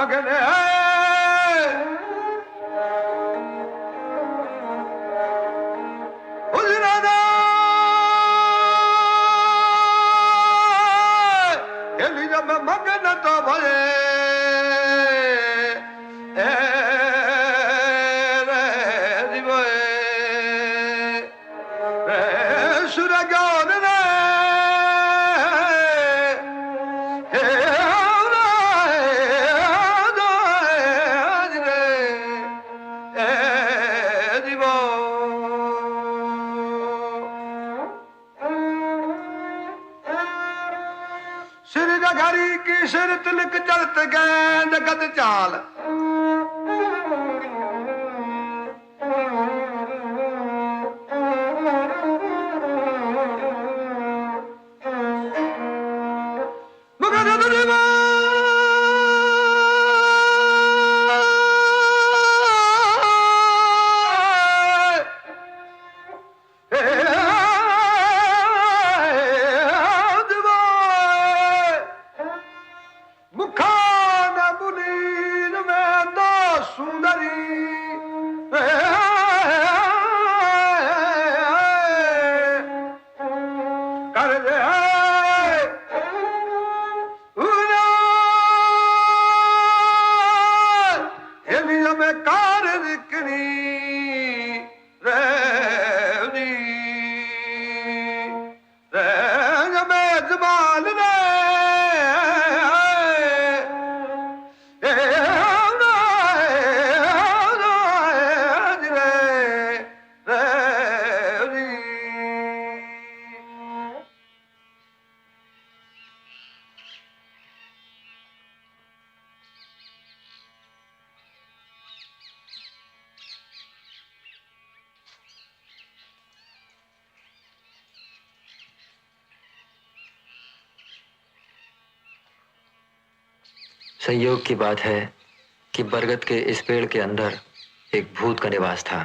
मगन उजराना एली जब मगन तो भले घरी की सिर तिलक चलत गए जगत चाल संयोग की बात है कि बरगद के इस पेड़ के अंदर एक भूत का निवास था।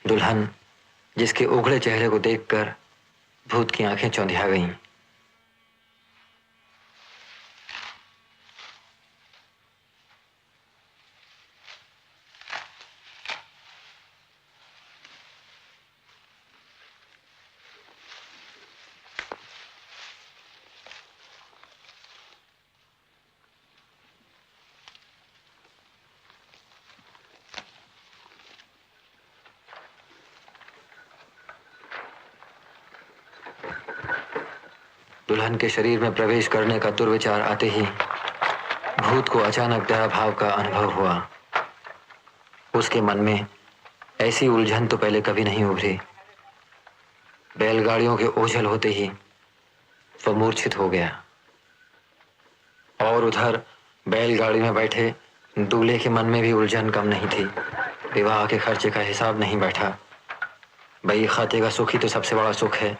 दुल्हन जिसके उघड़े चेहरे को देखकर भूत की आंखें चौंधिया गईं। दुल्हन के शरीर में प्रवेश करने का दुर्विचार आते ही भूत को अचानक दया भाव का अनुभव हुआ। उसके मन में ऐसी उलझन तो पहले कभी नहीं उभरी। बैलगाड़ियों के ओझल होते ही वह मूर्छित हो गया और उधर बैलगाड़ी में बैठे दूल्हे के मन में भी उलझन कम नहीं थी। विवाह के खर्चे का हिसाब नहीं बैठा। बही खाते का सुख ही तो सबसे बड़ा सुख है।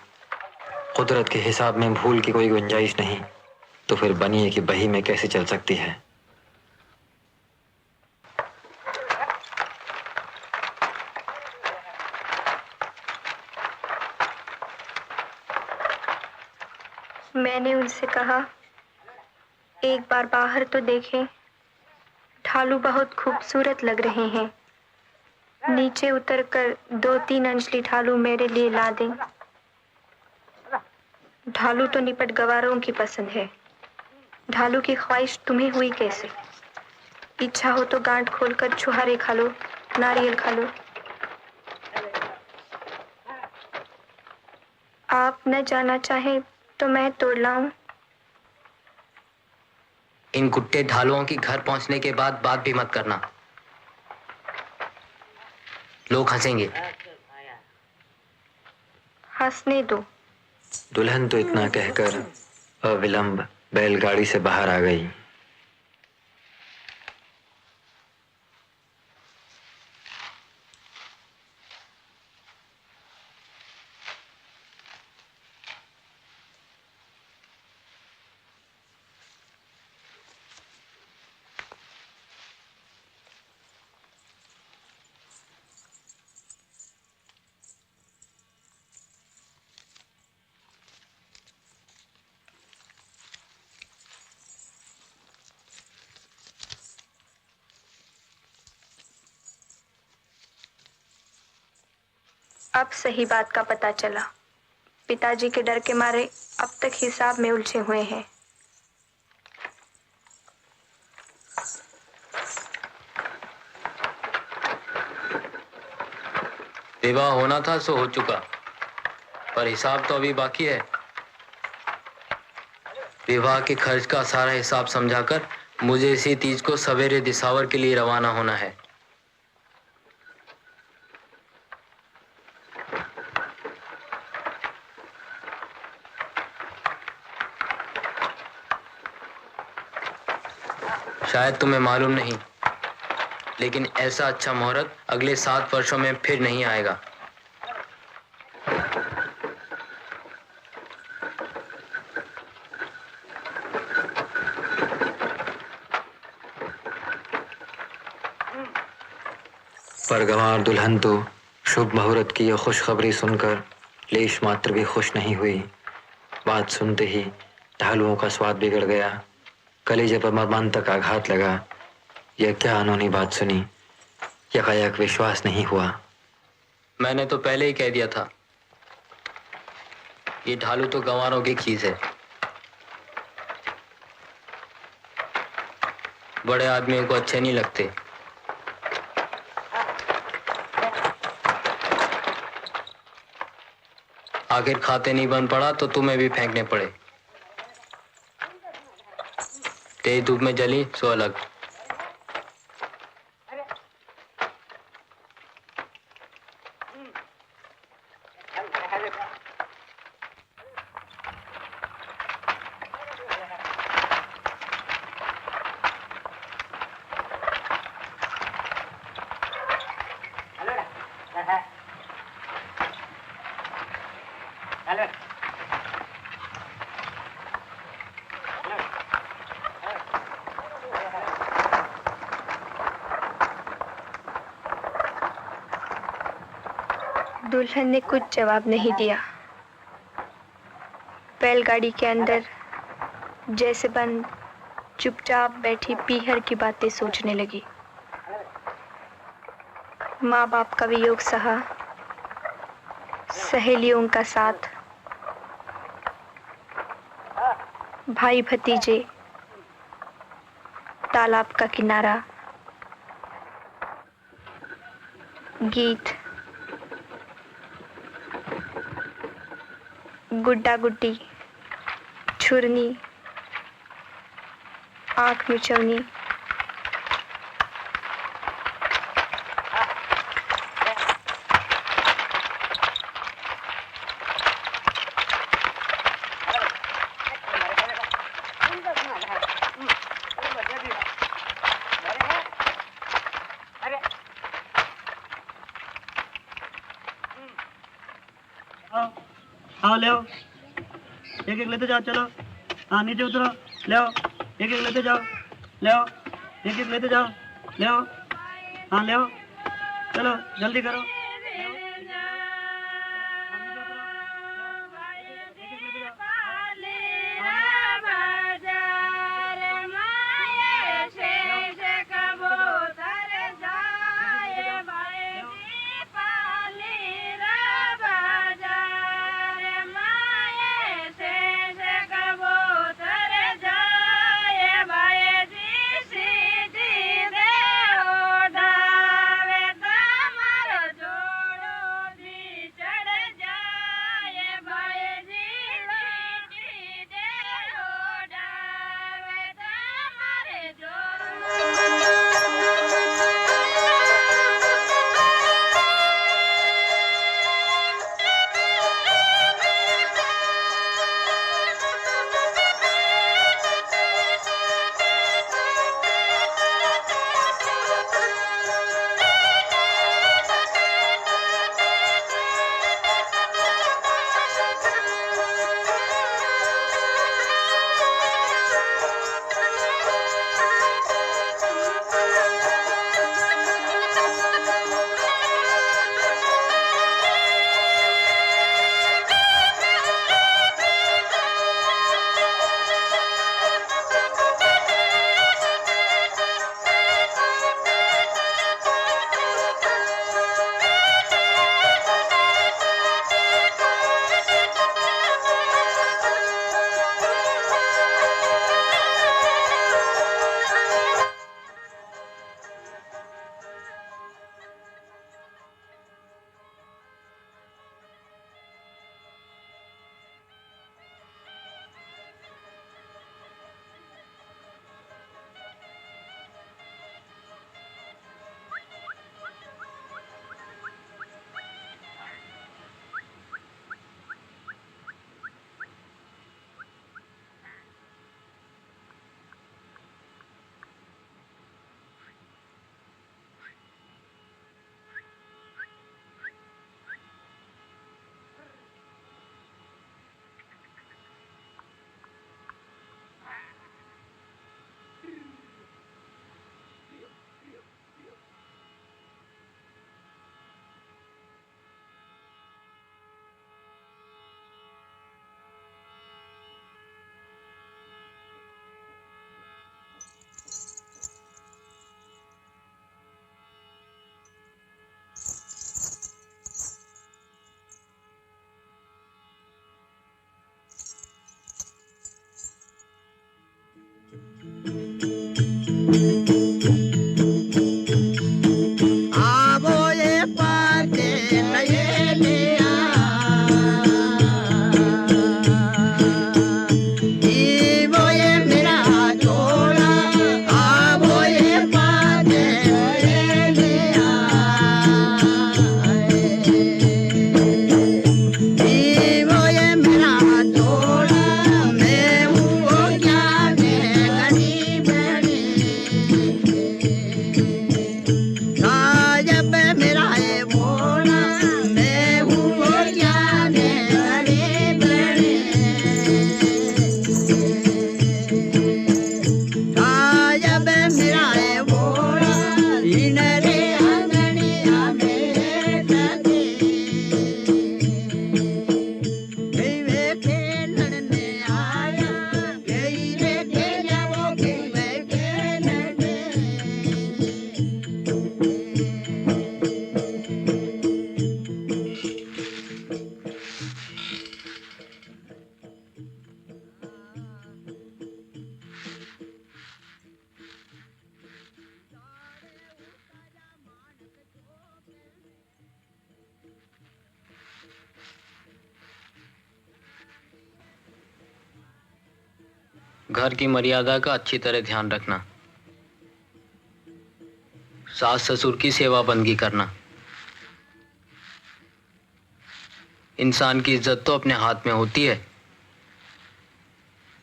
कुदरत के हिसाब में भूल की कोई गुंजाइश नहीं, तो फिर बनिए कि बही में कैसे चल सकती है। मैंने उनसे कहा, एक बार बाहर तो देखें, ढालू बहुत खूबसूरत लग रहे हैं। नीचे उतरकर 2-3 अंजलि ढालू मेरे लिए ला दें। ढालू तो निपट गवारों की पसंद है। ढालू की ख्वाहिश तुम्हें हुई कैसे? इच्छा हो तो गांठ खोलकर छुहारे खा लो, नारियल खा लो। आप न जाना चाहे तो मैं तोड़ लाऊं। इन कुत्ते ढालुओं की घर पहुंचने के बाद बात भी मत करना, लोग हंसेंगे। हंसने दो। दुल्हन तो इतना कहकर अविलंब बैलगाड़ी से बाहर आ गई। अब सही बात का पता चला। पिताजी के डर के मारे अब तक हिसाब में उलझे हुए हैं। विवाह होना था सो हो चुका, पर हिसाब तो अभी बाकी है। विवाह के खर्च का सारा हिसाब समझाकर मुझे इसी तीज को सवेरे दिसावर के लिए रवाना होना है। शायद तुम्हें मालूम नहीं, लेकिन ऐसा अच्छा मुहूर्त अगले 7 वर्षों में फिर नहीं आएगा। पर गंवार दुल्हन तो शुभ मुहूर्त की यह खुशखबरी सुनकर लेश मात्र भी खुश नहीं हुई। बात सुनते ही ढालुओं का स्वाद बिगड़ गया। कलेजे पर मर्मांतक आघात लगा। यह क्या अनहोनी बात सुनी, यकायक विश्वास नहीं हुआ। मैंने तो पहले ही कह दिया था, ये ढालू तो गंवारों की चीज है। बड़े आदमियों को अच्छे नहीं लगते। आखिर खाते नहीं बन पड़ा तो तुम्हें भी फेंकने पड़े। तेज धूप में जली सो अलग। दुल्हन ने कुछ जवाब नहीं दिया। बैलगाड़ी के अंदर जैसे बंद चुपचाप बैठी पीहर की बातें सोचने लगी। माँ बाप का वियोग सहा, सहेलियों का साथ, भाई भतीजे, तालाब का किनारा, गीत, गुड्डा गुड्डी, छुरनी, आंख मिचौनी, आओ आओ ले आओ, एक एक लेते जाओ, चलो हाँ नीचे उतरो, ले आओ, एक एक लेते जाओ, ले आओ, एक एक लेते जाओ, ले आओ, हाँ ले आओ, चलो जल्दी करो, घर की मर्यादा का अच्छी तरह ध्यान रखना, सास ससुर की सेवा बंदगी करना। इंसान की इज्जत तो अपने हाथ में होती है।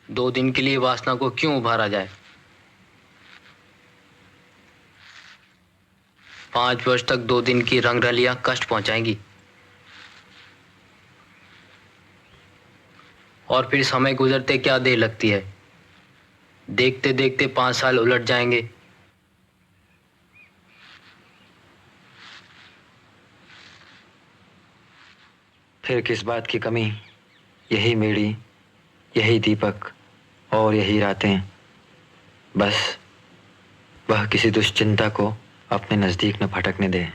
2 दिन के लिए वासना को क्यों उभारा जाए? 5 वर्ष तक 2 दिन की रंगरलियां कष्ट पहुंचाएंगी। और फिर समय गुजरते क्या देर लगती है। देखते देखते 5 साल उलट जाएंगे। फिर किस बात की कमी? यही मेड़ी, यही दीपक और यही रातें। बस वह किसी दुश्चिंता को अपने नजदीक न भटकने दे।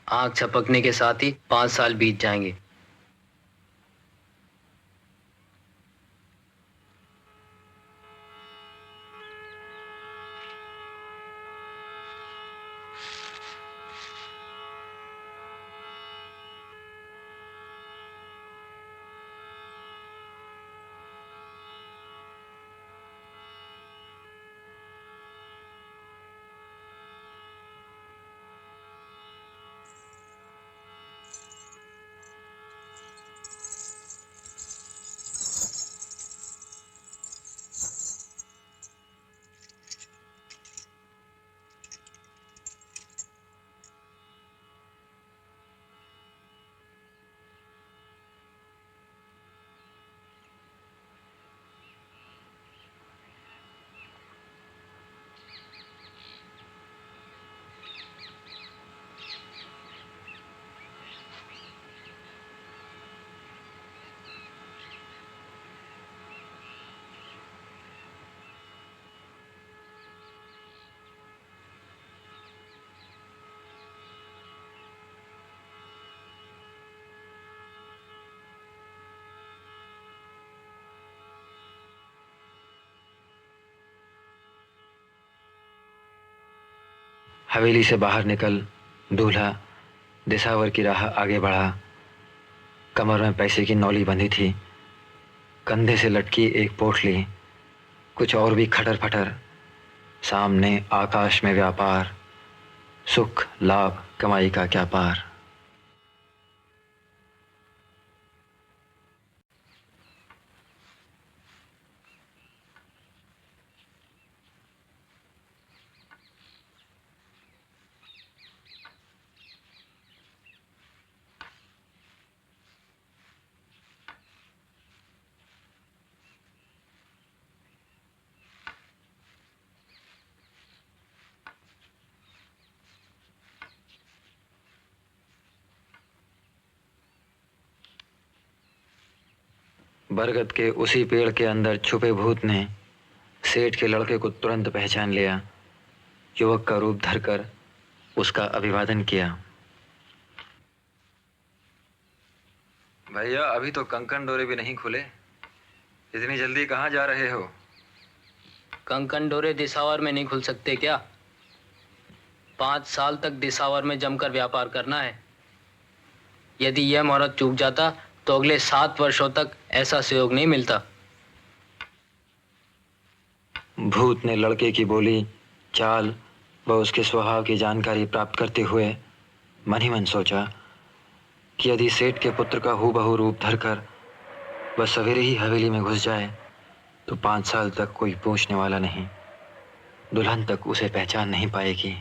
आंख झपकने के साथ ही 5 साल बीत जाएंगे। हवेली से बाहर निकल दूल्हा दिसावर की राह आगे बढ़ा। कमर में पैसे की नौली बंधी थी, कंधे से लटकी एक पोटली, कुछ और भी खटर फटर। सामने आकाश में व्यापार, सुख लाभ कमाई का क्या पार। बरगद के उसी पेड़ के अंदर छुपे भूत ने सेठ के लड़के को तुरंत पहचान लिया। युवक का रूप धरकर उसका अभिवादन किया। भैया, अभी तो कंकन डोरे भी नहीं खुले, इतनी जल्दी कहाँ जा रहे हो? कंकन डोरे दिसावर में नहीं खुल सकते क्या? 5 साल तक दिसावर में जमकर व्यापार करना है। यदि यह मुहूर्त चूक जाता तो अगले 7 वर्षों तक ऐसा सहयोग नहीं मिलता। भूत ने लड़के की बोली, चाल व उसके स्वभाव की जानकारी प्राप्त करते हुए मन ही मन सोचा कि यदि सेठ के पुत्र का हूबहू रूप धरकर वह सवेरे ही हवेली में घुस जाए तो 5 साल तक कोई पूछने वाला नहीं, दुल्हन तक उसे पहचान नहीं पाएगी।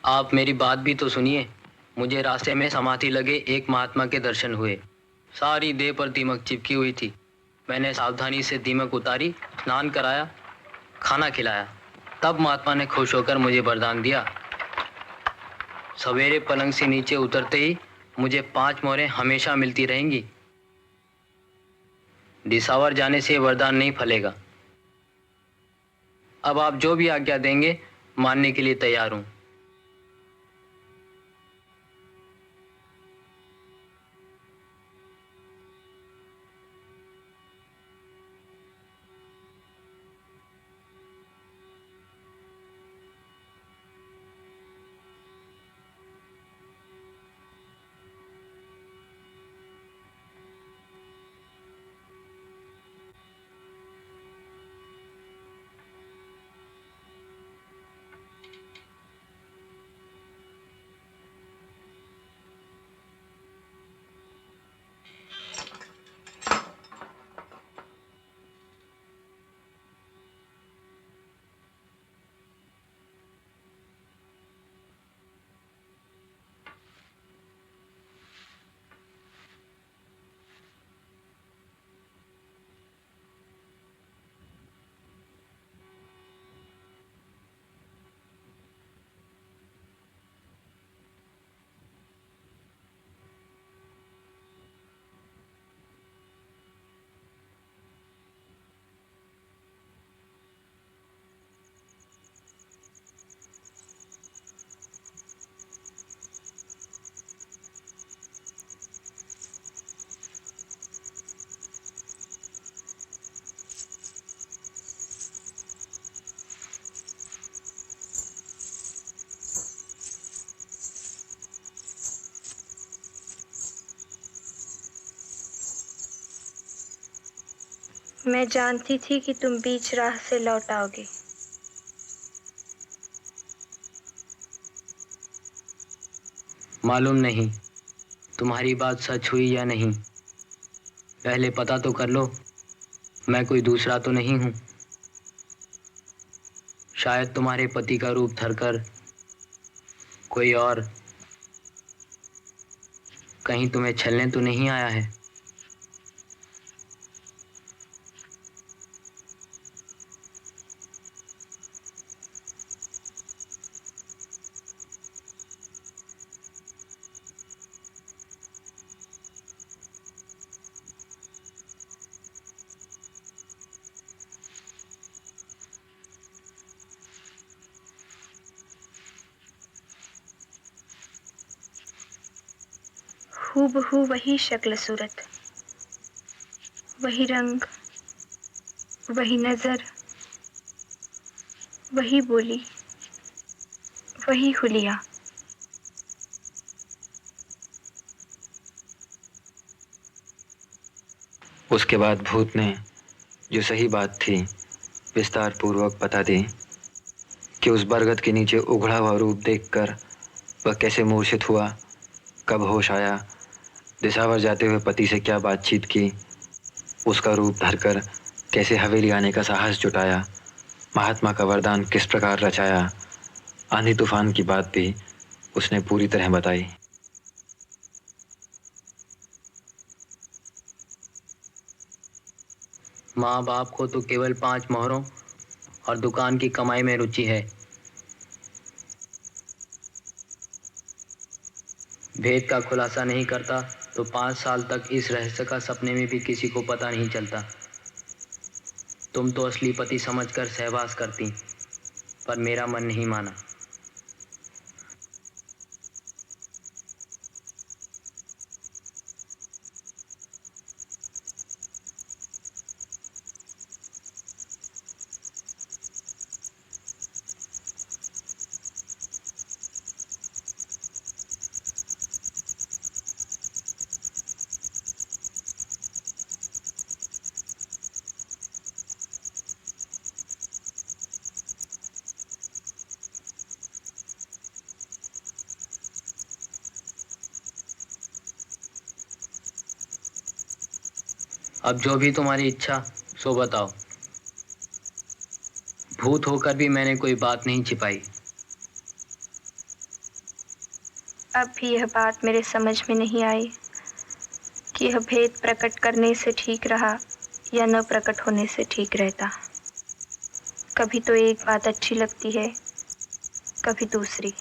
आप मेरी बात भी तो सुनिए। मुझे रास्ते में समाधि लगे एक महात्मा के दर्शन हुए। सारी देह पर दीमक चिपकी हुई थी। मैंने सावधानी से दीमक उतारी, स्नान कराया, खाना खिलाया। तब महात्मा ने खुश होकर मुझे वरदान दिया। सवेरे पलंग से नीचे उतरते ही मुझे 5 मोहरें हमेशा मिलती रहेंगी। दिसावर जाने से वरदान नहीं फलेगा। अब आप जो भी आज्ञा देंगे मानने के लिए तैयार हूं। मैं जानती थी कि तुम बीच राह से लौट आओगे। मालूम नहीं तुम्हारी बात सच हुई या नहीं। पहले पता तो कर लो, मैं कोई दूसरा तो नहीं हूं। शायद तुम्हारे पति का रूप धरकर कोई और कहीं तुम्हें छलने तो नहीं आया है। हूबहू वही शक्ल सूरत, वही रंग, वही नजर, वही बोली, वही हुलिया। उसके बाद भूत ने जो सही बात थी विस्तार पूर्वक बता दी कि उस बरगद के नीचे उघड़ा हुआ रूप देखकर वह कैसे मूर्छित हुआ, कब होश आया, दिसावर जाते हुए पति से क्या बातचीत की, उसका रूप धरकर कैसे हवेली आने का साहस जुटाया, महात्मा का वरदान किस प्रकार रचाया, आंधी तूफान की बात भी उसने पूरी तरह बताई। माँ बाप को तो केवल 5 मोहरों और दुकान की कमाई में रुचि है। भेद का खुलासा नहीं करता तो 5 साल तक इस रहस्य का सपने में भी किसी को पता नहीं चलता। तुम तो असली पति समझकर सहवास करती, पर मेरा मन नहीं माना। अब जो भी तुम्हारी इच्छा सो बताओ। भूत होकर भी मैंने कोई बात नहीं छिपाई। अब भी यह बात मेरे समझ में नहीं आई कि यह भेद प्रकट करने से ठीक रहा या न प्रकट होने से ठीक रहता। कभी तो एक बात अच्छी लगती है, कभी दूसरी।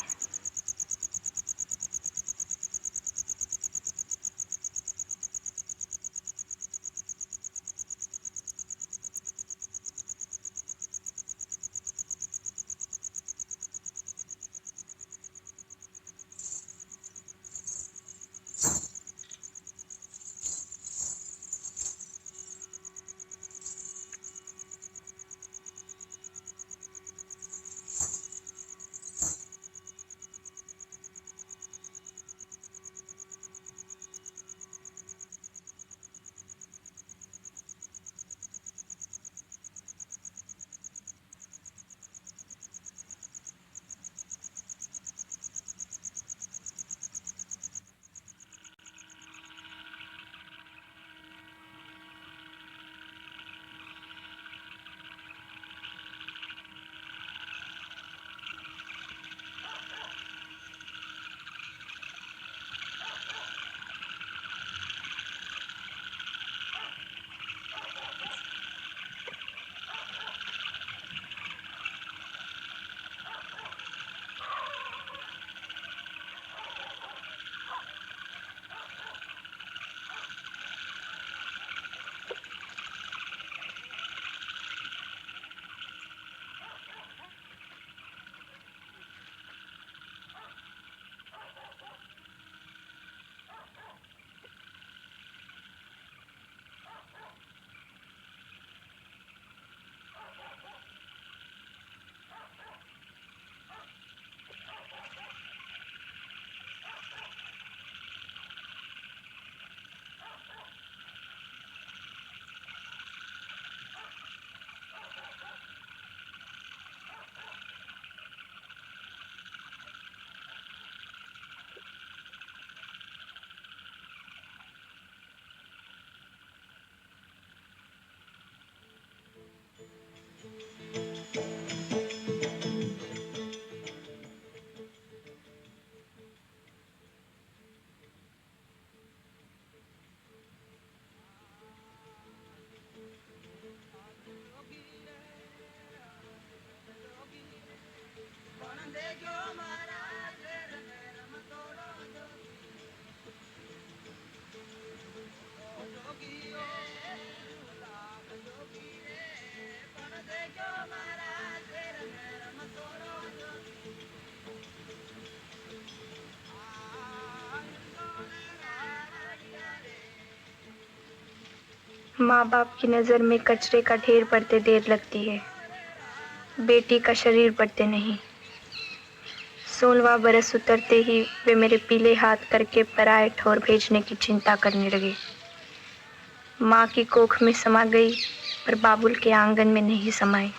माँ बाप की नज़र में कचरे का ढेर पड़ते देर लगती है, बेटी का शरीर पड़ते नहीं। 16वां बरस उतरते ही वे मेरे पीले हाथ करके पराए ठौर भेजने की चिंता करने लगे। माँ की कोख में समा गई पर बाबुल के आंगन में नहीं समाई।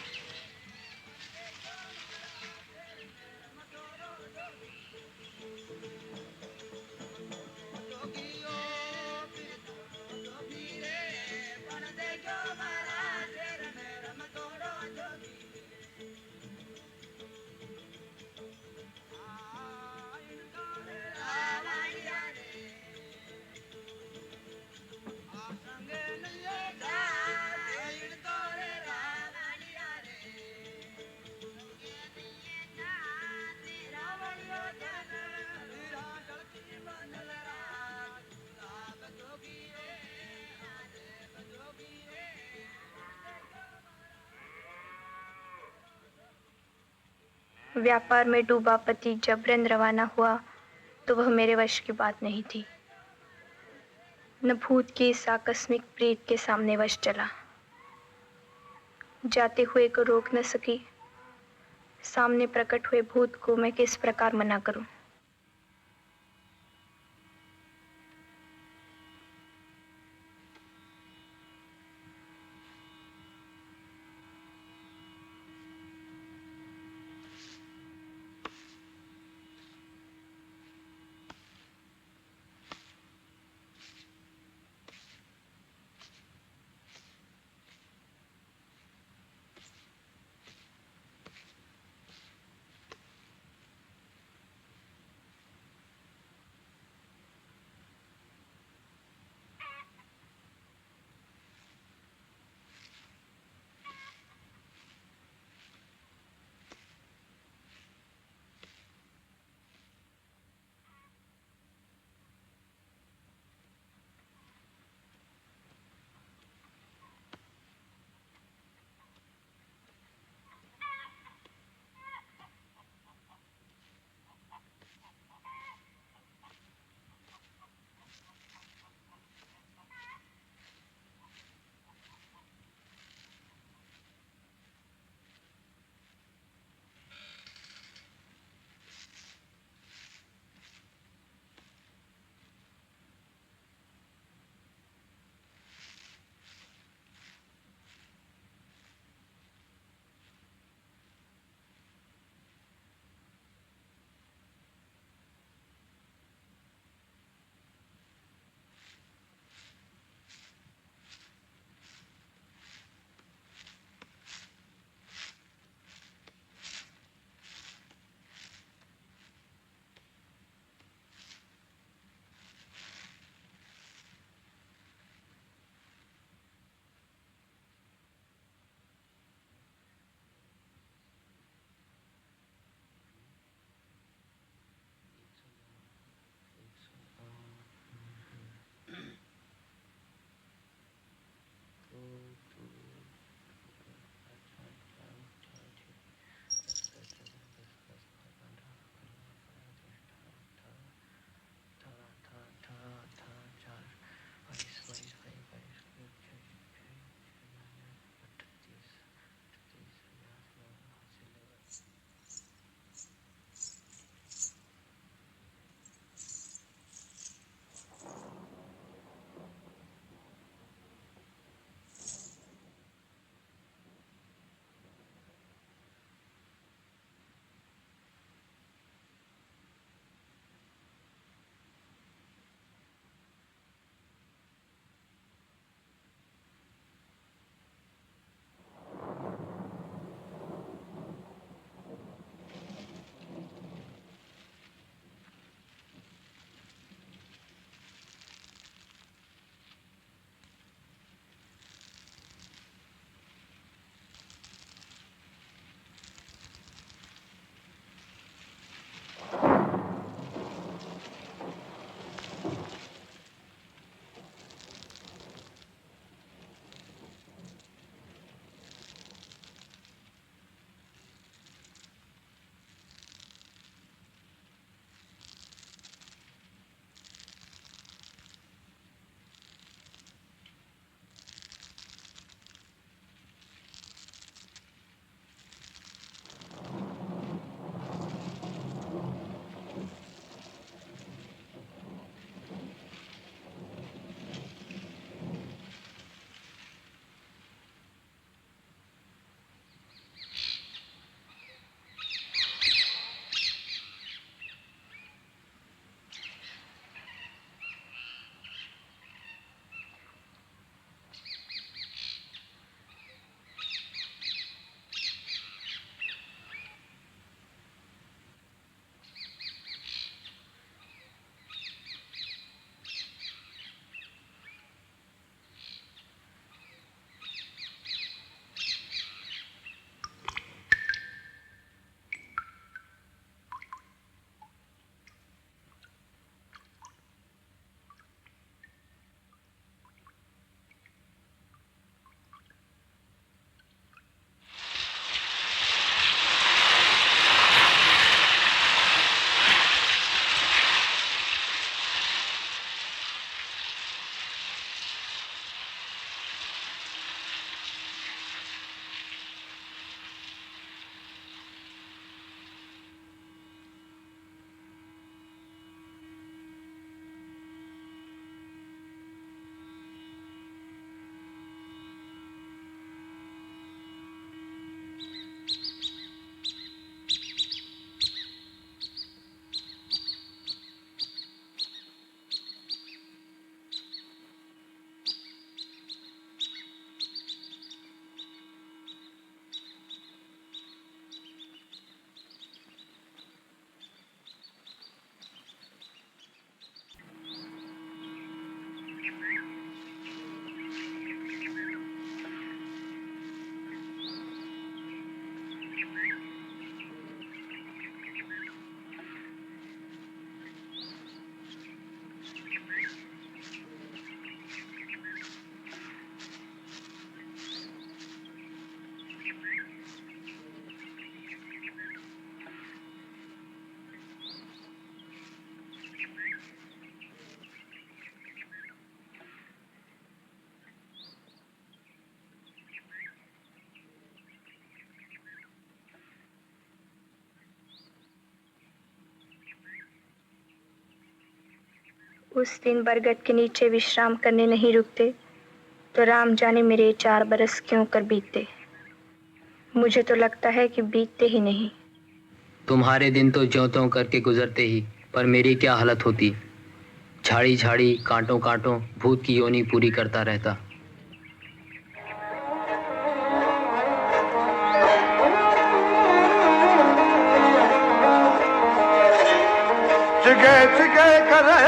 व्यापार में डूबा पति जबरन रवाना हुआ तो वह मेरे वश की बात नहीं थी। न भूत की इस आकस्मिक प्रीत के सामने वश चला। जाते हुए को रोक न सकी, सामने प्रकट हुए भूत को मैं किस प्रकार मना करूं। उस दिन बरगद के नीचे विश्राम करने नहीं रुकते तो राम जाने मेरे 4 बरस क्यों कर बीतते। मुझे तो लगता है कि बीतते ही नहीं। तुम्हारे दिन तो ज्यों त्यों करके गुजरते ही, पर मेरी क्या हालत होती। झाड़ी झाड़ी कांटों कांटों भूत की योनी पूरी करता रहता। चिगे चिगे करे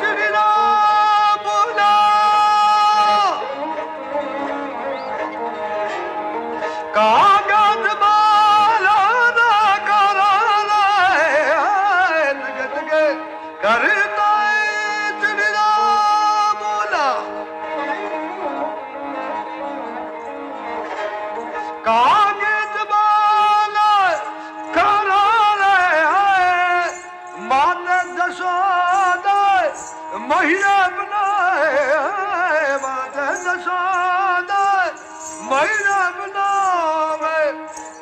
चिड़िया बोला कागज माला ना करा चिगे चिगे करता चिड़िया बोला कागज माला करा जसोदा महिला बनाए माता जसोदा महिला बनावे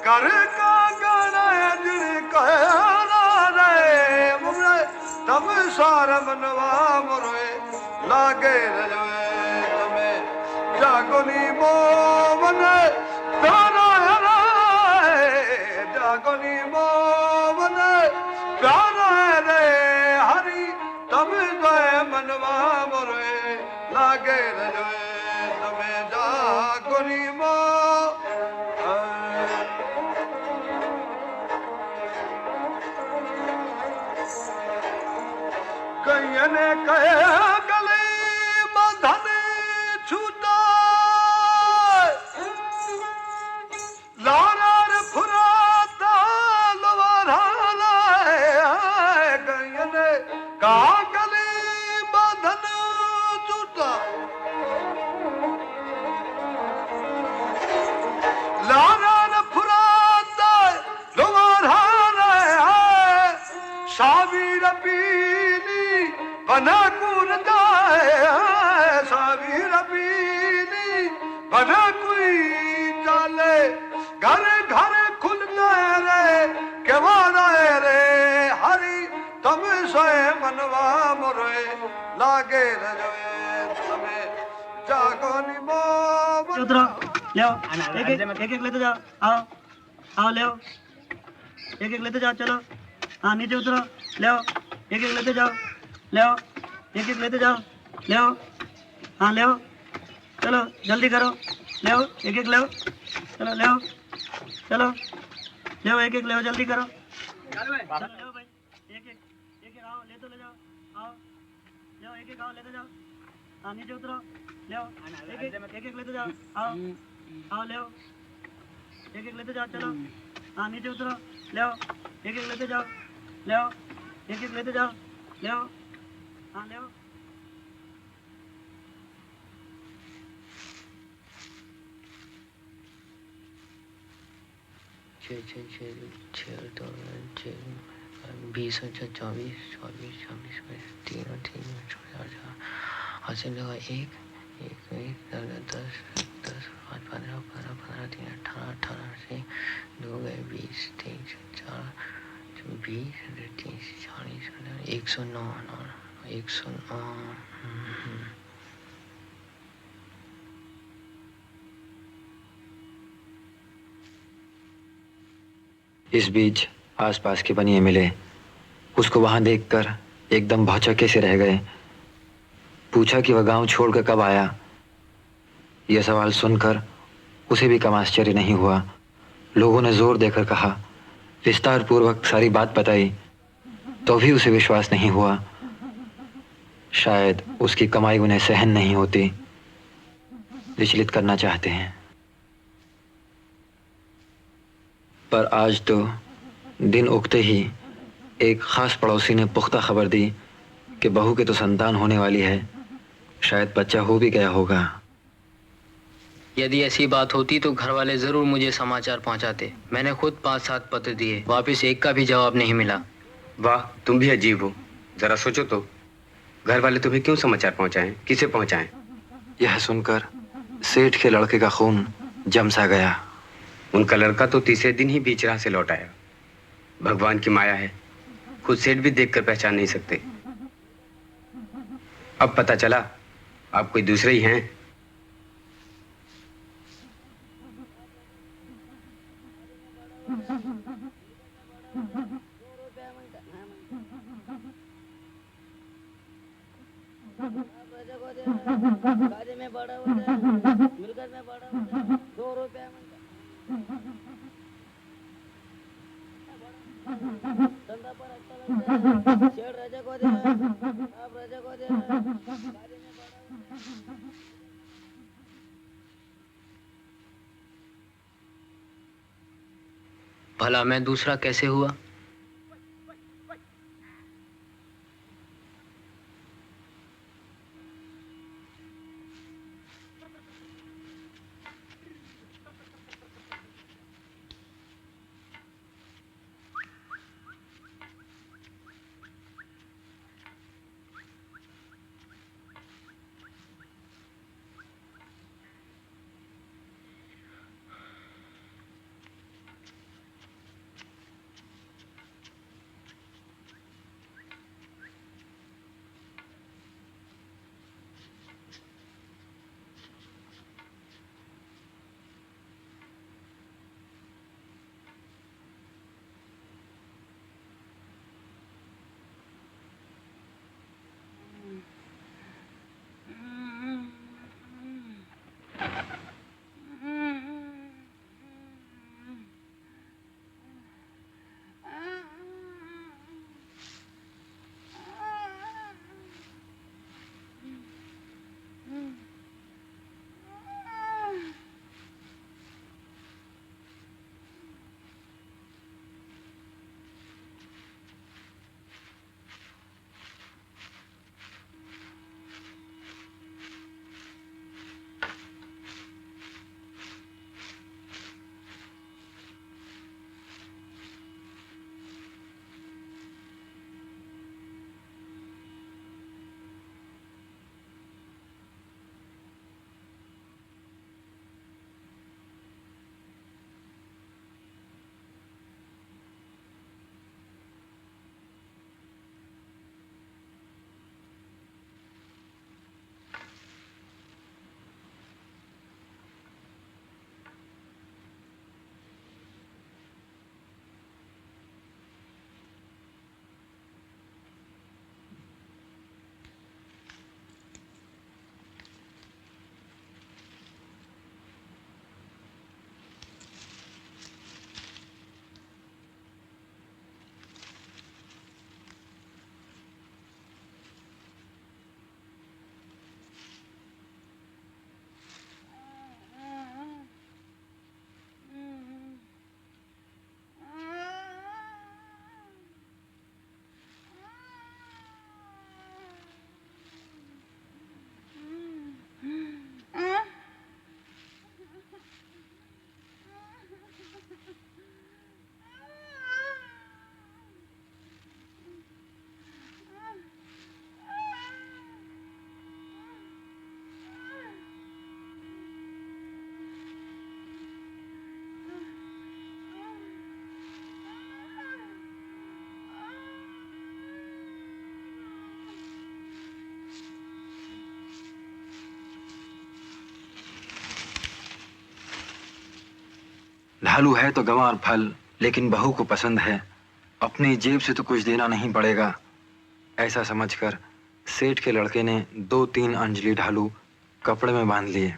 कर का गाना दिल कहना रे मुरे तब सारा मनवा मुरे लागे रजवे तुम्हें जागोनी मोवन दाना रे जागोनी मोवन प्यारा रे हरि तब गए मनवा मोरे लागे रजवे तुम्हें जागोनी मो कईने कहे गले बंधन छूटा लार फुराता लवारा कागली बंधन छूटा लारा फुराता लवारा सावीर पीली बना कुन जाए सावीर पीली बना कोई चाले घर घर खुलता रे केवाना रे हरि तब सोए मनवा मोरे लागे रजवे तुम्हें जागोनी मोवन उतरो ले आओ एक लेते जाओ आओ आओ ले आओ एक लेते जाओ चलो हाँ नीचे उतरो ले आओ एक लेते जाओ ले आओ एक लेते जाओ ले आओ हाँ ले आओ चलो जल्दी करो ले आओ एक ले आओ चलो ले आओ चलो ले आओ एक ले आओ जल्दी करो ले आओ भाई एक आओ ले तो ले जाओ आओ ले आओ एक आओ लेते जाओ हाँ नीचे उतरो ले आओ एक लेते जाओ आओ आओ ले आओ एक लेते जाओ चलो हाँ नीचे उतरो ले आओ एक लेते जाओ ले आओ एक लेते जाओ ले आओ हाँ ले आओ बीस 24 24 26 3 और 3 हाथ लगा एक 10 10 5 15 15 15 3 18 18 से 2 गए 20 23 4 20 30 40 109 109 इस बीच आसपास के बनिए मिले। उसको वहां देखकर एकदम भौचक्के से रह गए। पूछा कि वह गांव छोड़कर कब आया। यह सवाल सुनकर उसे भी कम आश्चर्य नहीं हुआ। लोगों ने जोर देकर कहा, विस्तार पूर्वक सारी बात बताई, तो भी उसे विश्वास नहीं हुआ। शायद उसकी कमाई उन्हें सहन नहीं होती, विचलित करना चाहते हैं। पर आज तो दिन उगते ही एक खास पड़ोसी ने पुख्ता खबर दी कि बहू के तो संतान होने वाली है, शायद बच्चा हो भी गया होगा। यदि ऐसी बात होती तो घर वाले जरूर मुझे समाचार पहुंचाते। मैंने खुद 5-7 पत्र दिए, वापस एक का भी जवाब नहीं मिला। वाह, तुम भी अजीब हो। जरा सोचो तो, घर वाले तुम्हें क्यों समाचार पहुंचाएं, किसे पहुंचाएं? यह सुनकर सेठ के लड़के का खून जम सा गया। उनका लड़का तो तीसरे दिन ही बीच राह से लौट आया। भगवान की माया है, खुद सेठ भी देखकर पहचान नहीं सकते। अब पता चला आप कोई दूसरे ही हैं। भला मैं दूसरा कैसे हुआ? ढालू है तो गंवार फल, लेकिन बहू को पसंद है, अपनी जेब से तो कुछ देना नहीं पड़ेगा। ऐसा समझकर सेठ के लड़के ने 2-3 अंजलि ढालू कपड़े में बांध लिए।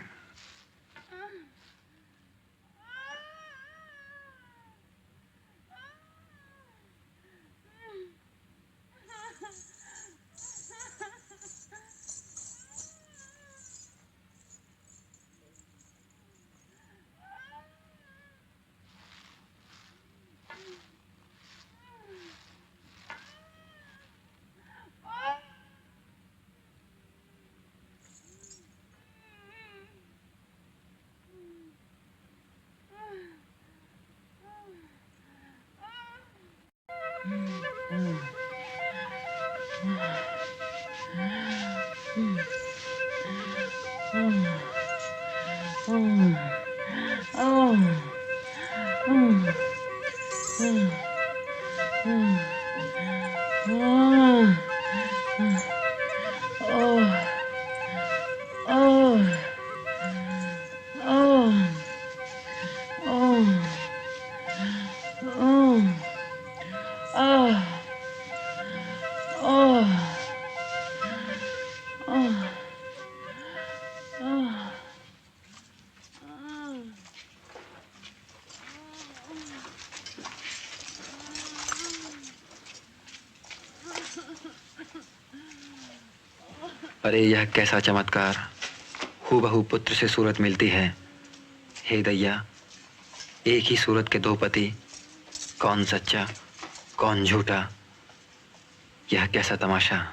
अरे यह कैसा चमत्कार! हूबहू पुत्र से सूरत मिलती है। हे दैया, एक ही सूरत के दो पति, कौन सच्चा कौन झूठा, यह कैसा तमाशा!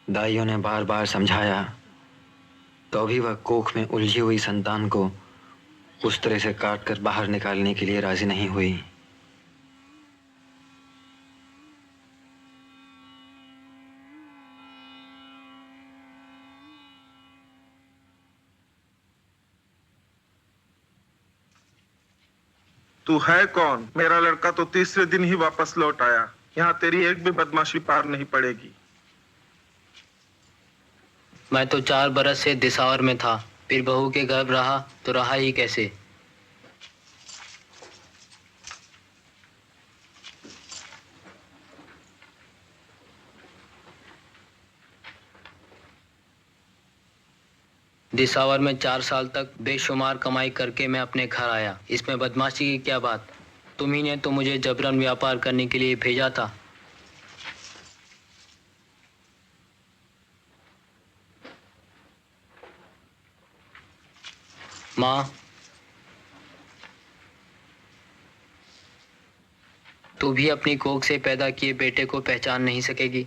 दाइयों ने बार बार समझाया तो भी वह कोख में उलझी हुई संतान को उस तरह से काट कर बाहर निकालने के लिए राजी नहीं हुई। तू है कौन? मेरा लड़का तो तीसरे दिन ही वापस लौट आया। यहाँ तेरी एक भी बदमाशी पार नहीं पड़ेगी। मैं तो 4 बरस से दिसावर में था, फिर बहू के गर्भ रहा तो रहा ही कैसे। दिसावर में 4 साल तक बेशुमार कमाई करके मैं अपने घर आया। इसमें बदमाशी की क्या बात? तुम्ही ने तो मुझे जबरन व्यापार करने के लिए भेजा था। माँ, तू भी अपनी कोख से पैदा किए बेटे को पहचान नहीं सकेगी।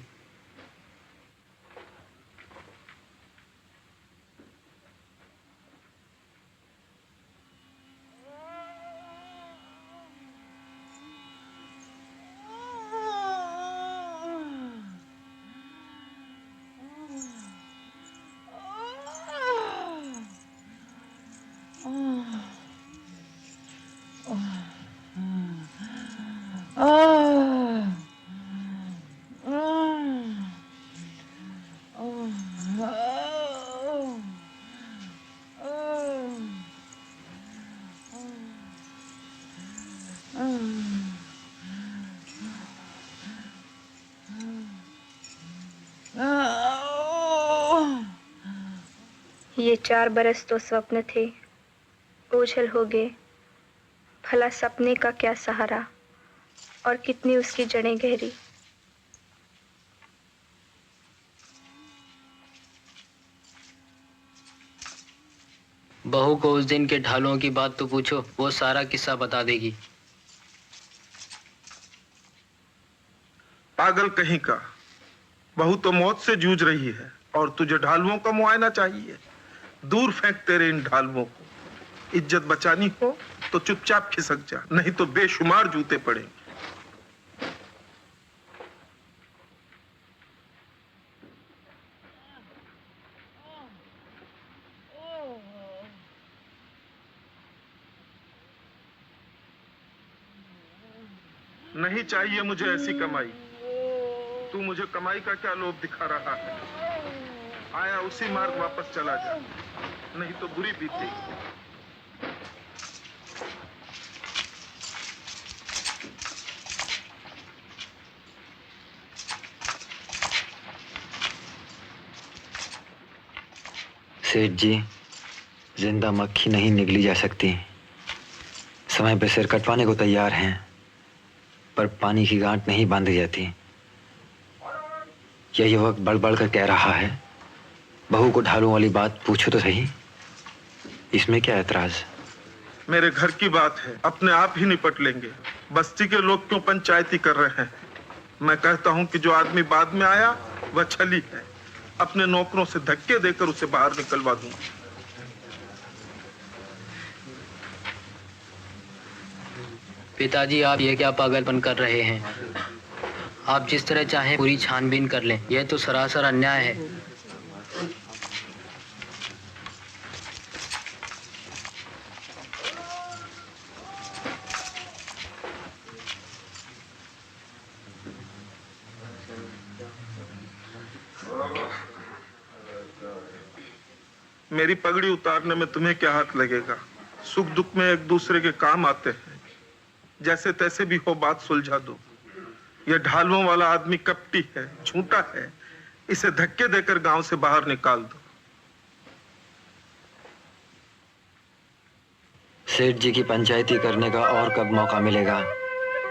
ये 4 बरस तो स्वप्न थे, ओझल हो गए। भला सपने का क्या सहारा और कितनी उसकी जड़ें गहरी। बहू को उस दिन के ढालों की बात तो पूछो, वो सारा किस्सा बता देगी। पागल कहीं का, बहू तो मौत से जूझ रही है और तुझे ढालुओं का मुआयना चाहिए। दूर फेंक तेरे इन ढालुओं को। इज्जत बचानी हो तो चुपचाप खिसक जा, नहीं तो बेशुमार जूते पड़ेंगे। नहीं चाहिए मुझे ऐसी कमाई। तू मुझे कमाई का क्या लोभ दिखा रहा है? आया उसी मार्ग वापस चला जा, नहीं तो बुरी बीतेगी। सेठ जी, जिंदा मक्खी नहीं निगली जा सकती। समय पे सिर कटवाने को तैयार हैं, पर पानी की गांठ नहीं बांधी जाती। यह युवक बढ़ बढ़ कर कह रहा है, बहू को ढालू वाली बात पूछो तो सही। इसमें क्या ऐतराज? मेरे घर की बात है, अपने आप ही निपट लेंगे। बस्ती के लोग क्यों पंचायती कर रहे हैं? मैं कहता हूं कि जो आदमी बाद में आया वह छली है। अपने नौकरों से धक्के देकर उसे बाहर निकलवा दूंगा। पिताजी, आप ये क्या पागलपन कर रहे हैं? आप जिस तरह चाहें पूरी छानबीन कर लें, यह तो सरासर अन्याय है। मेरी पगड़ी उतारने में तुम्हें क्या हाथ लगेगा? सुख दुख में एक दूसरे के काम आते हैं। जैसे तैसे भी हो बात सुलझा दो। यह ढालुओं वाला आदमी कपटी है, झूठा है। इसे धक्के देकर गांव से बाहर निकाल दो। सेठ जी की पंचायती करने का और कब मौका मिलेगा?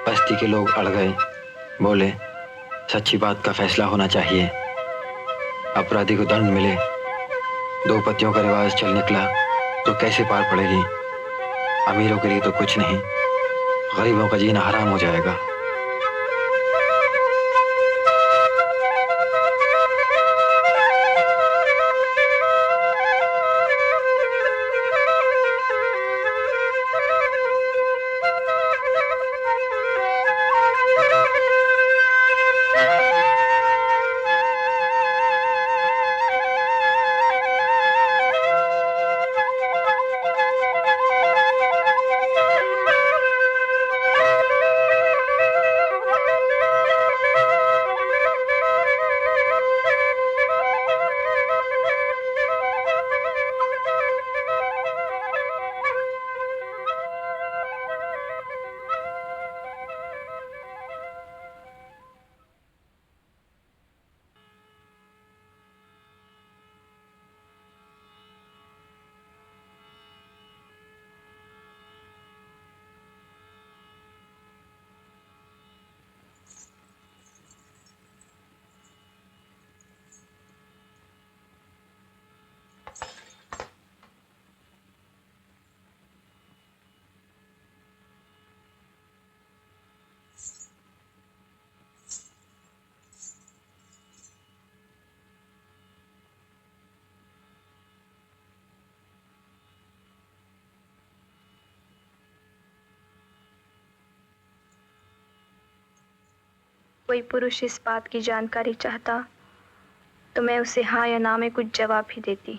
बस्ती के लोग अड़ गए, बोले सच्ची बात का फैसला होना चाहिए, अपराधी को दंड मिले। दो पतियों का रिवाज चल निकला तो कैसे पार पड़ेगी? अमीरों के लिए तो कुछ नहीं, गरीबों का जीना हराम हो जाएगा। कोई पुरुष इस बात की जानकारी चाहता तो मैं उसे हाँ या ना में कुछ जवाब ही देती,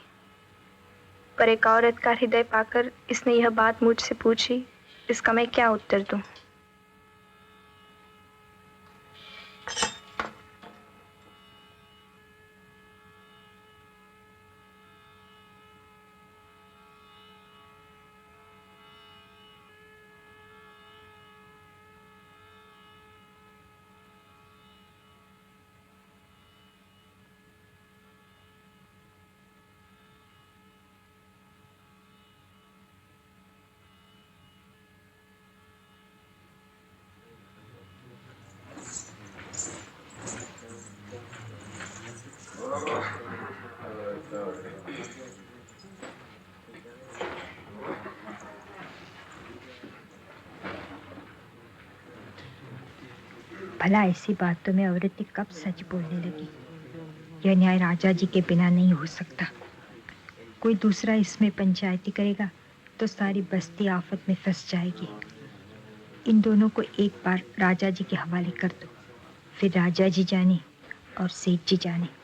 पर एक औरत का हृदय पाकर इसने यह बात मुझसे पूछी, इसका मैं क्या उत्तर दूं? भला ऐसी बातों में औरतें कब सच बोलने लगी। यह न्याय राजा जी के बिना नहीं हो सकता। कोई दूसरा इसमें पंचायती करेगा तो सारी बस्ती आफत में फंस जाएगी। इन दोनों को एक बार राजा जी के हवाले कर दो, फिर राजा जी जाने और सेठ जी जाने।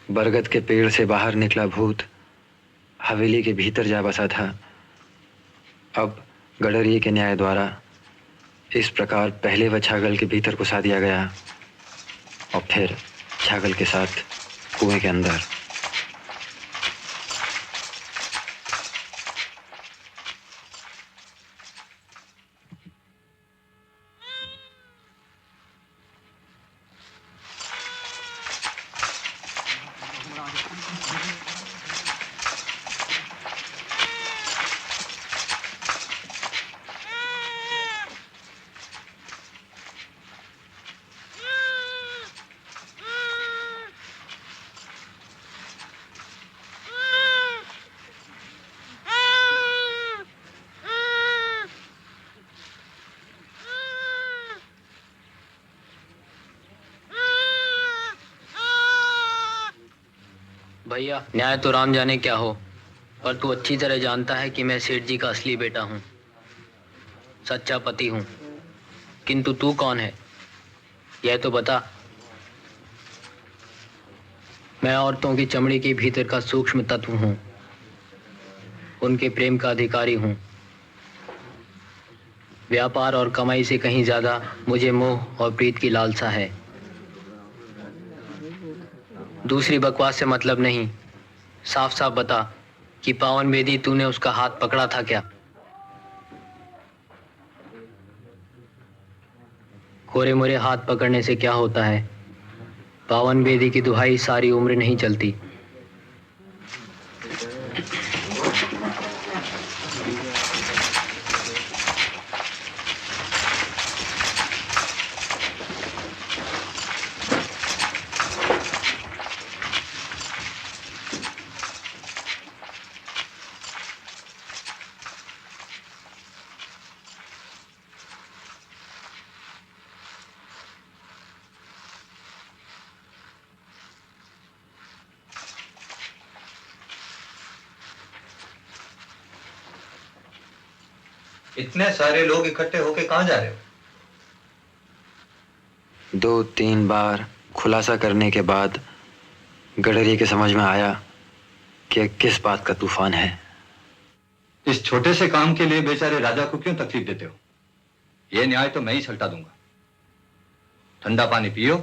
बरगद के पेड़ से बाहर निकला भूत हवेली के भीतर जा बसा था। अब गडरिये के न्याय द्वारा इस प्रकार पहले वह छागल के भीतर घुसा दिया गया और फिर छागल के साथ कुएं के अंदर। भैया, न्याय तो राम जाने क्या हो, पर तू अच्छी तरह जानता है कि मैं सेठ जी का असली बेटा हूँ, सच्चा पति हूँ। किंतु तू कौन है यह तो बता। मैं औरतों की चमड़ी के भीतर का सूक्ष्म तत्व हूँ, उनके प्रेम का अधिकारी हूँ। व्यापार और कमाई से कहीं ज्यादा मुझे मोह और प्रीत की लालसा है। दूसरी बकवास से मतलब नहीं, साफ साफ बता कि पावन बेदी तूने उसका हाथ पकड़ा था क्या? कोरे मोरे हाथ पकड़ने से क्या होता है? पावन बेदी की दुहाई सारी उम्र नहीं चलती। इतने सारे लोग इकट्ठे होके कहां जा रहे हो? 2-3 बार खुलासा करने के बाद गडरिये के समझ में आया कि किस बात का तूफान है। इस छोटे से काम के लिए बेचारे राजा को क्यों तकलीफ देते हो? यह न्याय तो मैं ही सल्टा दूंगा। ठंडा पानी पियो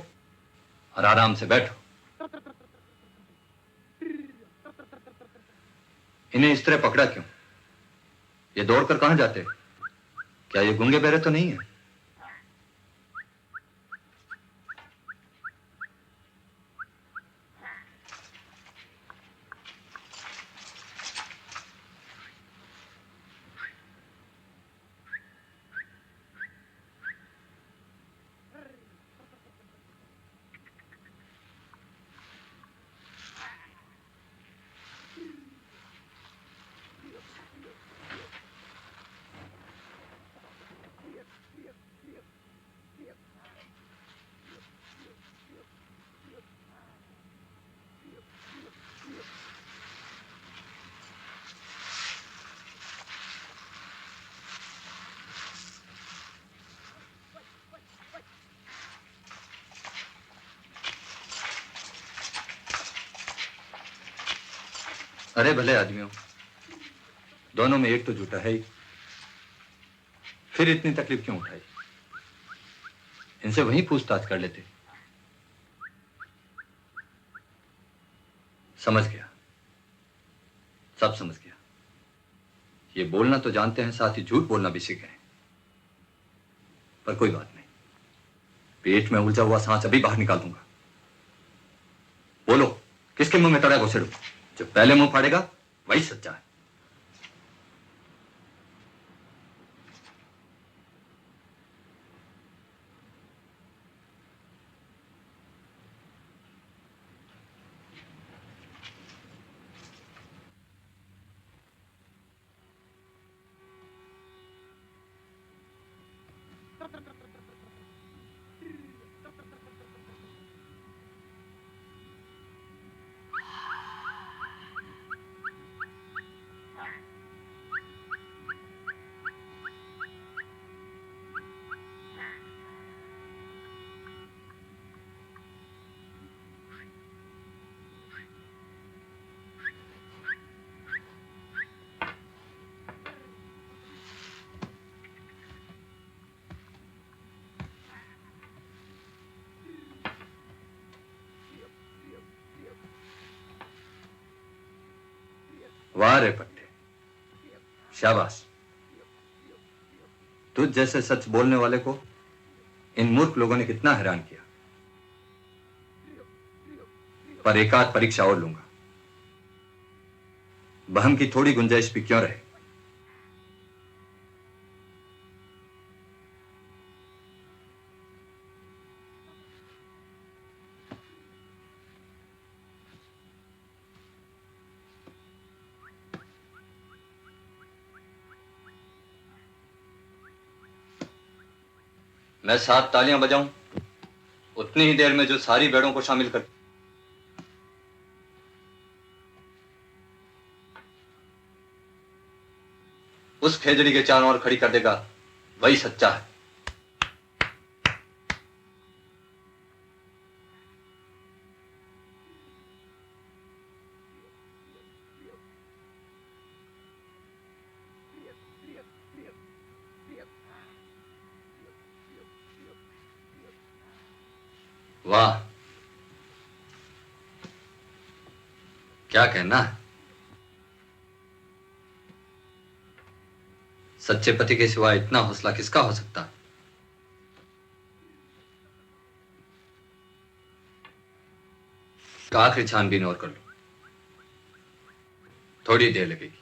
और आराम से बैठो। इन्हें इस तरह पकड़ा क्यों? ये दौड़कर कहां जाते? क्या ये गूंगे बहरे तो नहीं है? अरे भले आदमियों, दोनों में एक तो झूठा है ही, फिर इतनी तकलीफ क्यों उठाई? इनसे वहीं पूछताछ कर लेते। समझ गया, सब समझ गया। ये बोलना तो जानते हैं, साथ ही झूठ बोलना भी सीख गए। पर कोई बात नहीं, पेट में उलझा हुआ सांस अभी बाहर निकाल दूंगा। बोलो, किसके मुंह में तड़ा घुसेड़ू? जो पहले मुंह फाड़ेगा वही सच्चा है। वाह रे पट्टे, शाबाश। तुझ जैसे सच बोलने वाले को इन मूर्ख लोगों ने कितना हैरान किया। पर एक आध परीक्षा और लूंगा, बहम की थोड़ी गुंजाइश भी क्यों रहे। मैं 7 तालियां बजाऊं उतनी ही देर में जो सारी बेड़ों को शामिल कर उस खेजड़ी के चारों ओर खड़ी कर देगा वही सच्चा है। वाह, क्या कहना है। सच्चे पति के सिवा इतना हौसला किसका हो सकता है। आखिरी छानबीन और कर लो, थोड़ी देर लगेगी।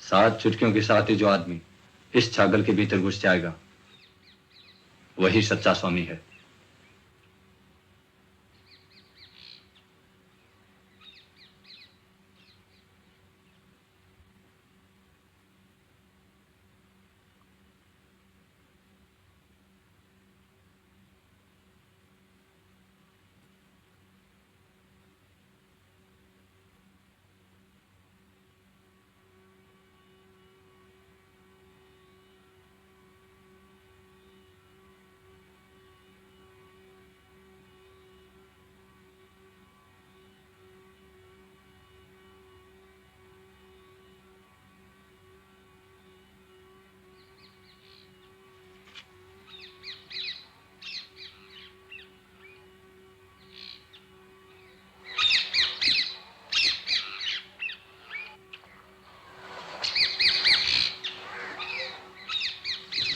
सात चुटकियों के साथ ही जो आदमी इस छागल के भीतर घुस जाएगा वही सच्चा स्वामी है।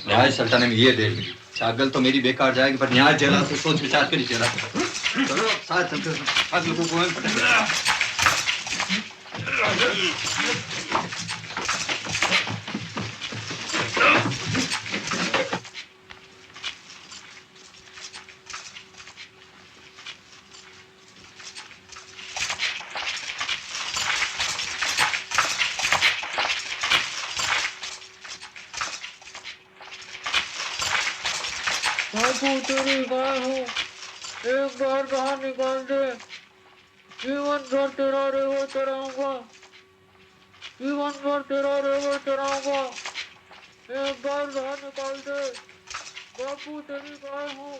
न्याय सल्टाने में ये देर लगी, छागल तो मेरी बेकार जाएगी, पर न्याय चेहरा से सोच विचार कर ही चेहरा। चलो साथ चलते हैं, लोगों को बापू तेरी गाय हूँ, एक बार बाहर निकाल दे, जीवन भर तेरा रेवड़ चराऊंगा, जीवन भर तेरा रेवड़ चराऊंगा, एक बार बाहर निकाल दे, बापू तेरी गाय हूँ।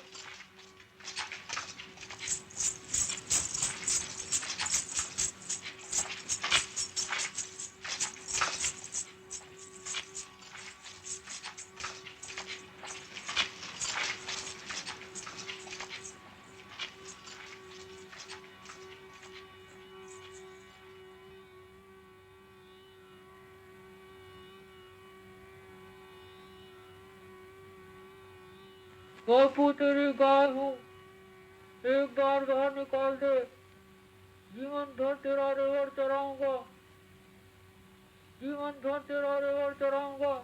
बापू तेरी गाय हूँ, एक बार बाहर निकाल दे, जीवन भर तेरा रेवड़ चराऊंगा, जीवन भर तेरा रेवड़ चराऊंगा,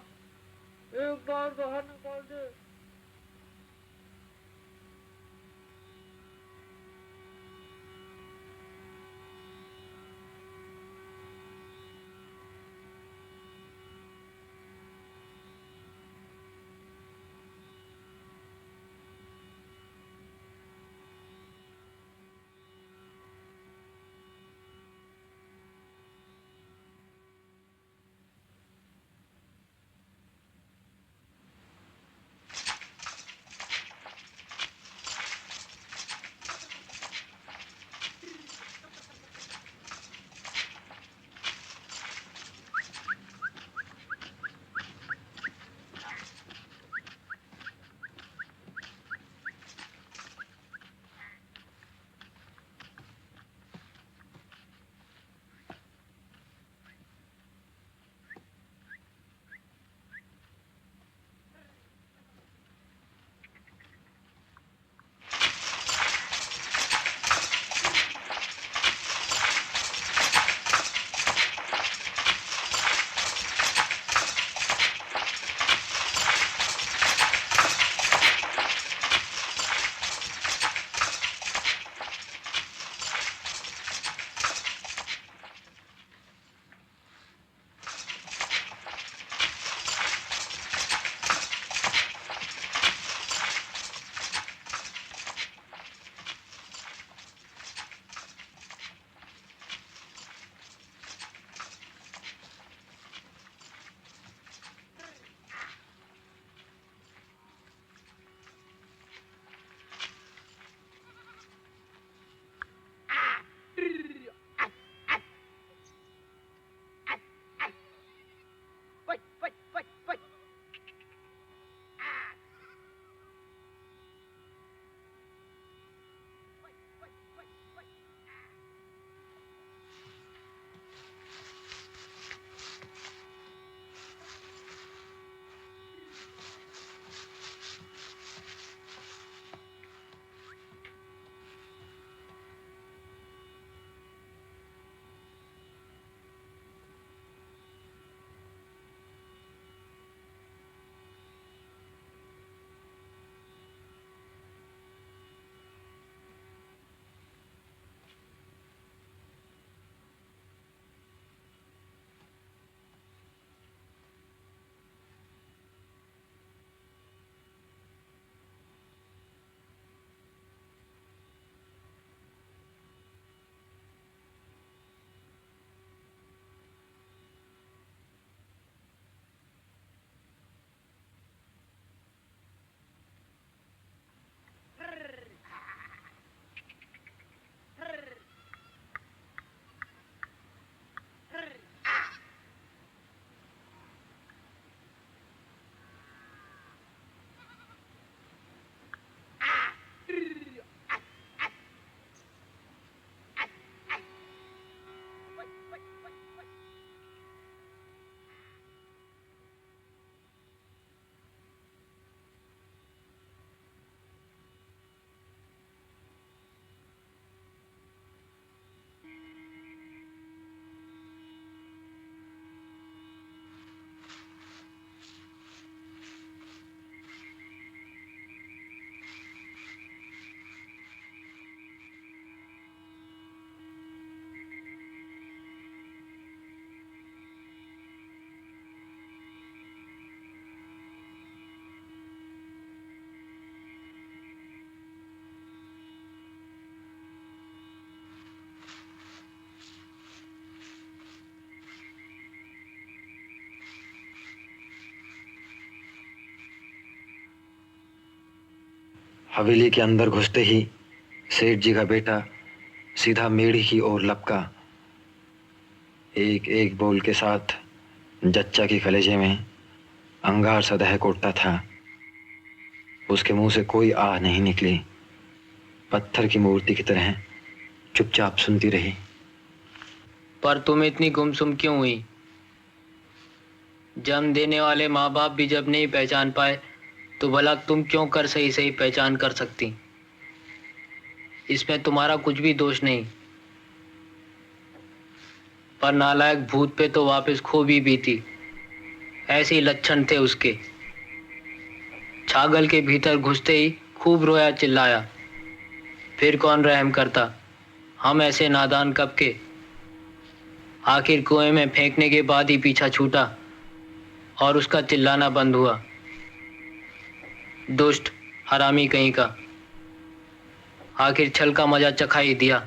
एक बार बाहर निकाल दे। हवेली के अंदर घुसते ही सेठ जी का बेटा सीधा मेढ़ी की ओर लपका। एक एक बोल के साथ जच्चा के कलेजे में अंगार सा दहक उठता था। उसके मुंह से कोई आह नहीं निकली। पत्थर की मूर्ति की तरह चुपचाप सुनती रही। पर तुम इतनी गुमसुम क्यों हुई? जन्म देने वाले माँ बाप भी जब नहीं पहचान पाए तो भला तुम क्यों कर सही सही पहचान कर सकती? इसमें तुम्हारा कुछ भी दोष नहीं। पर नालायक भूत पे तो वापस खूबी बीती। ऐसे ही लक्षण थे उसके। छागल के भीतर घुसते ही खूब रोया चिल्लाया। फिर कौन रहम करता? हम ऐसे नादान कब के। आखिर कुएं में फेंकने के बाद ही पीछा छूटा और उसका चिल्लाना बंद हुआ। दुष्ट हरामी कहीं का। आखिर छल का मजा चखा ही दिया।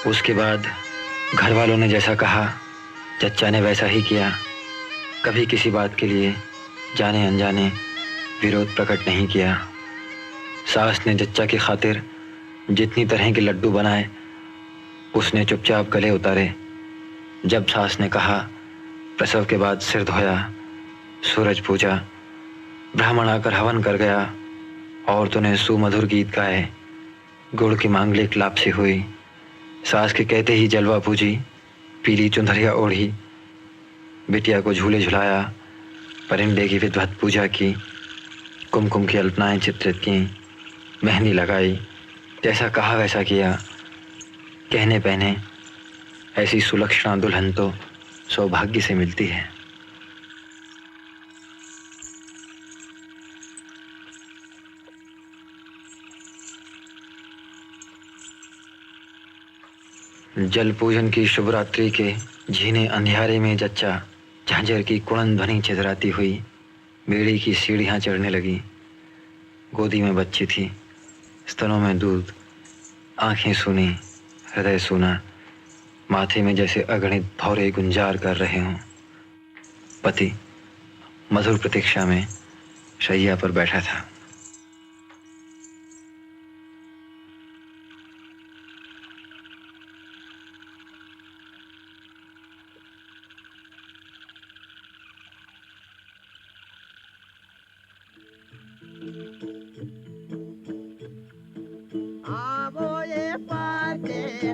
उसके बाद घर वालों ने जैसा कहा चच्चा ने वैसा ही किया। कभी किसी बात के लिए जाने अनजाने विरोध प्रकट नहीं किया। सास ने चच्चा की खातिर जितनी तरह के लड्डू बनाए उसने चुपचाप गले उतारे। जब सास ने कहा प्रसव के बाद सिर धोया, सूरज पूजा, ब्राह्मण आकर हवन कर गया, औरतों ने सुमधुर गीत गाए, गुड़ की मांगलिक लापसी हुई। सास के कहते ही जलवा पूजी, पीली चुंदरिया ओढ़ी, बिटिया को झूले झुलाया, परिंदे की विधवत पूजा की, कुमकुम की अल्पनाएं चित्रित की, मेहंदी लगाई। जैसा कहा वैसा किया। कहने पहने ऐसी सुलक्षणा दुल्हन तो सौभाग्य से मिलती है। जल पूजन की शुभ रात्रि के झीने अंधियारे में जच्चा झांझर की कुड़न ध्वनि चितराती हुई बेड़ी की सीढ़ियां चढ़ने लगी। गोदी में बच्ची थी, स्तनों में दूध, आंखें सूनी, हृदय सूना, माथे में जैसे अगणित भौरे गुंजार कर रहे हों। पति मधुर प्रतीक्षा में शैया पर बैठा था। Voy a parte,